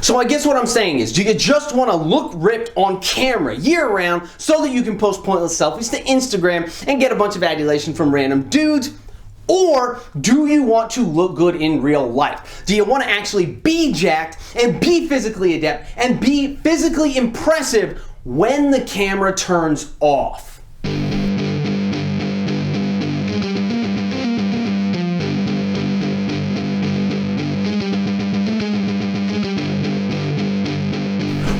So I guess what I'm saying is, do you just want to look ripped on camera year-round so that you can post pointless selfies to Instagram and get a bunch of adulation from random dudes? Or do you want to look good in real life? Do you want to actually be jacked and be physically adept and be physically impressive when the camera turns off?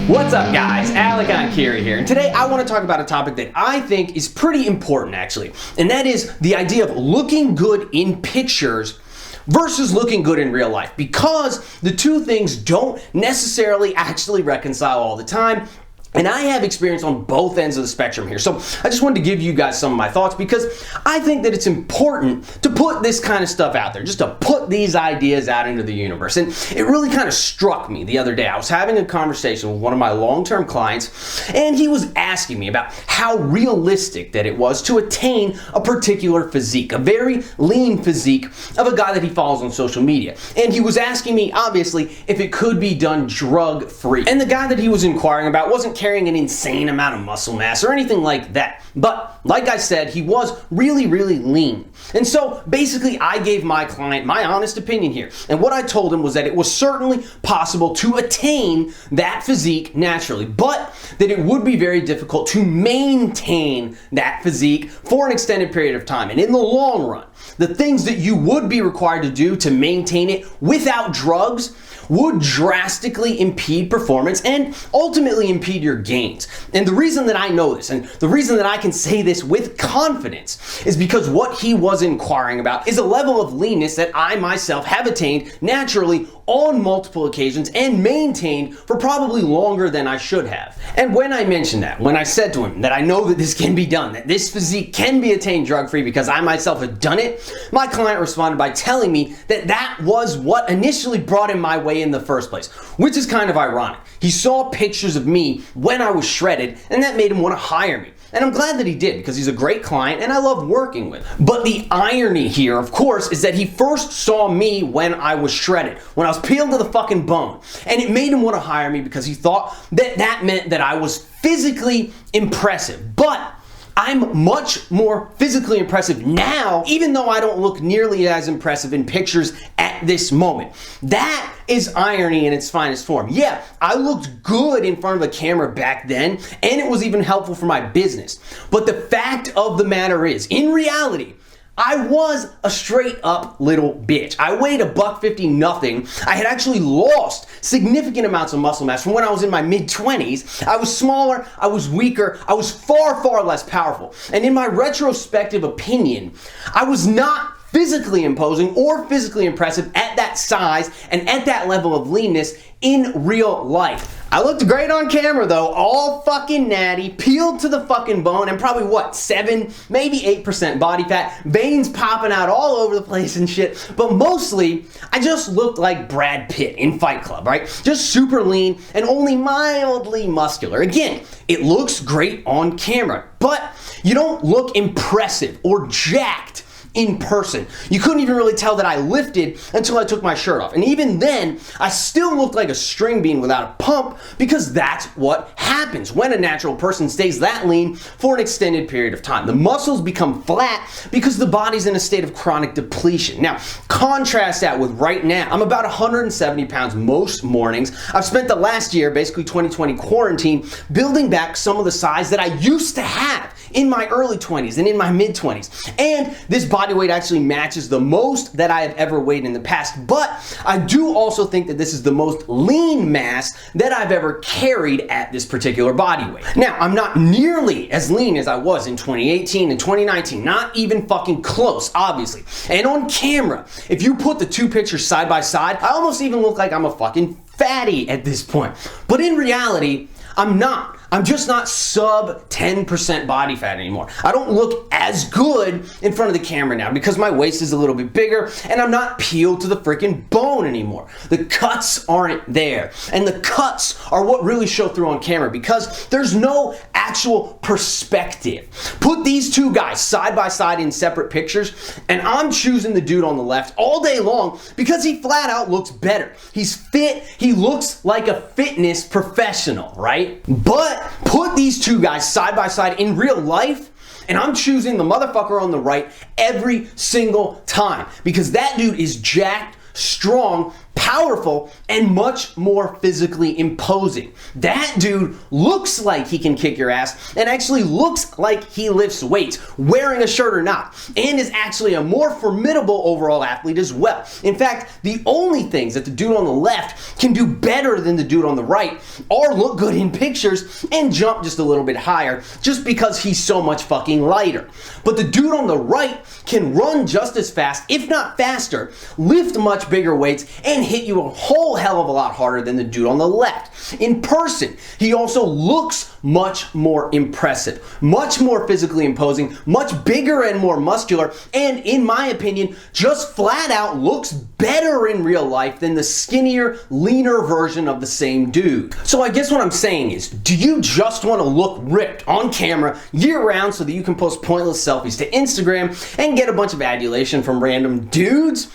What's up guys, Enkiri here, and today I want to talk about a topic that I think is pretty important actually, and that is the idea of looking good in pictures versus looking good in real life, because the two things don't necessarily actually reconcile all the time. And I have experience on both ends of the spectrum here. So I just wanted to give you guys some of my thoughts, because I think that it's important to put this kind of stuff out there, just to put these ideas out into the universe. And it really kind of struck me the other day. I was having a conversation with one of my long-term clients, and he was asking me about how realistic that it was to attain a particular physique, a very lean physique of a guy that he follows on social media. And he was asking me, obviously, if it could be done drug-free. And the guy that he was inquiring about wasn't carrying an insane amount of muscle mass or anything like that. But like I said, he was really lean. And so basically I gave my client my honest opinion here. And what I told him was that it was certainly possible to attain that physique naturally, but that it would be very difficult to maintain that physique for an extended period of time. And in the long run, the things that you would be required to do to maintain it without drugs would drastically impede performance and ultimately impede your gains. And the reason that I know this, and the reason that I can say this with confidence, is because what he was inquiring about is a level of leanness that I myself have attained naturally on multiple occasions and maintained for probably longer than I should have. And when I mentioned that, when I said to him that I know that this can be done, that this physique can be attained drug-free because I myself have done it, my client responded by telling me that that was what initially brought him my way in the first place, which is kind of ironic. He saw pictures of me when I was shredded, and that made him want to hire me. And I'm glad that he did, because he's a great client and I love working with him. But the irony here, of course, is that he first saw me when I was shredded, when I was peeled to the fucking bone. And it made him want to hire me because he thought that that meant that I was physically impressive. But I'm much more physically impressive now, even though I don't look nearly as impressive in pictures at this moment. That is irony in its finest form. Yeah, I looked good in front of the camera back then, and it was even helpful for my business. But the fact of the matter is, in reality, I was a straight up little bitch. I weighed $150 nothing. I had actually lost significant amounts of muscle mass from when I was in my mid-20s. I was smaller, I was weaker, I was far less powerful. And in my retrospective opinion, I was not physically imposing or physically impressive at that size and at that level of leanness in real life. I looked great on camera though, all fucking natty, peeled to the fucking bone, and probably what, 7, maybe 8% body fat, veins popping out all over the place and shit. But mostly, I just looked like Brad Pitt in Fight Club, right? Just super lean and only mildly muscular. Again, it looks great on camera, but you don't look impressive or jacked in person. You couldn't even really tell that I lifted until I took my shirt off. And even then, I still looked like a string bean without a pump, because that's what happens when a natural person stays that lean for an extended period of time. The muscles become flat because the body's in a state of chronic depletion. Now, contrast that with right now. I'm about 170 pounds most mornings. I've spent the last year, basically 2020 quarantine, building back some of the size that I used to have in my early 20s and in my mid 20s. And this body weight actually matches the most that I have ever weighed in the past. But I do also think that this is the most lean mass that I've ever carried at this particular body weight. Now, I'm not nearly as lean as I was in 2018 and 2019, not even fucking close, obviously. And on camera, if you put the two pictures side by side, I almost even look like I'm a fucking fatty at this point. But in reality, I'm not. I'm just not sub 10% body fat anymore. I don't look as good in front of the camera now because my waist is a little bit bigger and I'm not peeled to the freaking bone anymore. The cuts aren't there. And the cuts are what really show through on camera because there's no actual perspective. Put these two guys side by side in separate pictures and I'm choosing the dude on the left all day long because he flat out looks better. He's fit, he he looks like a fitness professional, right? But put these two guys side by side in real life, and I'm choosing the motherfucker on the right every single time because that dude is jacked, strong, powerful, and much more physically imposing. That dude looks like he can kick your ass and actually looks like he lifts weights, wearing a shirt or not, and is actually a more formidable overall athlete as well. In fact, the only things that the dude on the left can do better than the dude on the right are look good in pictures and jump just a little bit higher just because he's so much fucking lighter. But the dude on the right can run just as fast, if not faster, lift much bigger weights, and hit you a whole hell of a lot harder than the dude on the left. In person, he also looks much more impressive, much more physically imposing, much bigger and more muscular, and in my opinion, just flat out looks better in real life than the skinnier, leaner version of the same dude. So I guess what I'm saying is, do you just want to look ripped on camera year round so that you can post pointless selfies to Instagram and get a bunch of adulation from random dudes?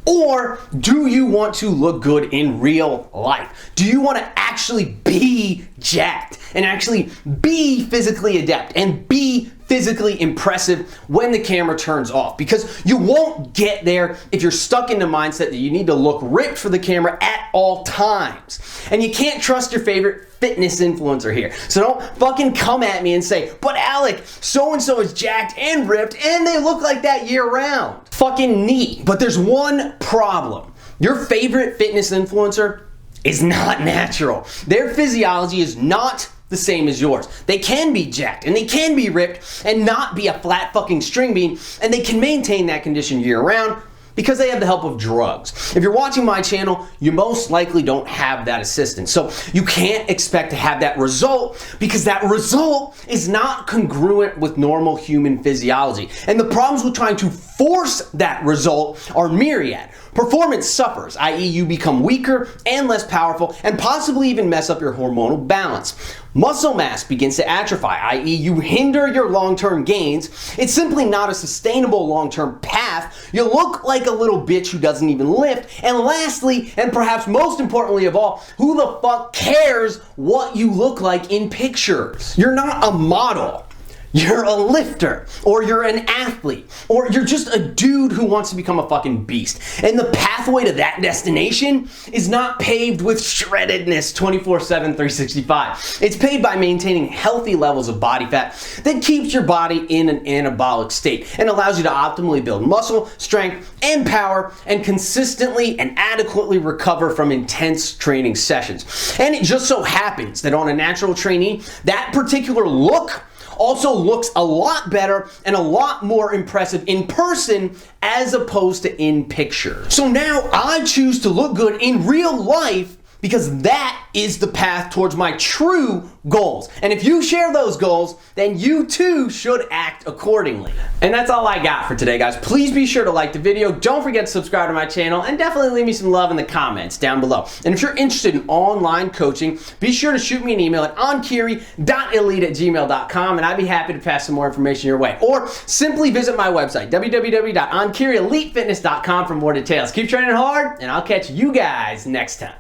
Or do you want to look good in real life? Do you want to actually be jacked and actually be physically adept and be physically impressive when the camera turns off? Because you won't get there if you're stuck in the mindset that you need to look ripped for the camera at all times. And you can't trust your favorite fitness influencer here. So don't fucking come at me and say, but Alec, so-and-so is jacked and ripped and they look like that year round. Fucking neat. But there's one problem. Your favorite fitness influencer is not natural. Their physiology is not the same as yours. They can be jacked and they can be ripped and not be a flat fucking string bean, and they can maintain that condition year round because they have the help of drugs. If you're watching my channel, you most likely don't have that assistance. So you can't expect to have that result because that result is not congruent with normal human physiology. And the problems with trying to force that result are myriad. Performance suffers, i.e. you become weaker and less powerful and possibly even mess up your hormonal balance. Muscle mass begins to atrophy, i.e. you hinder your long-term gains. It's simply not a sustainable long-term path. You look like a little bitch who doesn't even lift. And lastly, and perhaps most importantly of all, who the fuck cares what you look like in pictures? You're not a model. You're a lifter, or you're an athlete, or you're just a dude who wants to become a fucking beast. And the pathway to that destination is not paved with shreddedness 24/7, 365. It's paved by maintaining healthy levels of body fat that keeps your body in an anabolic state and allows you to optimally build muscle, strength, and power, and consistently and adequately recover from intense training sessions. And it just so happens that on a natural trainee, that particular look also looks a lot better and a lot more impressive in person as opposed to in picture. So now I choose to look good in real life because that is the path towards my true goals. And if you share those goals, then you too should act accordingly. And that's all I got for today, guys. Please be sure to like the video. Don't forget to subscribe to my channel and definitely leave me some love in the comments down below. And if you're interested in online coaching, be sure to shoot me an email at enkiri.elite@gmail.com and I'd be happy to pass some more information your way. Or simply visit my website, www.enkirielitefitness.com for more details. Keep training hard and I'll catch you guys next time.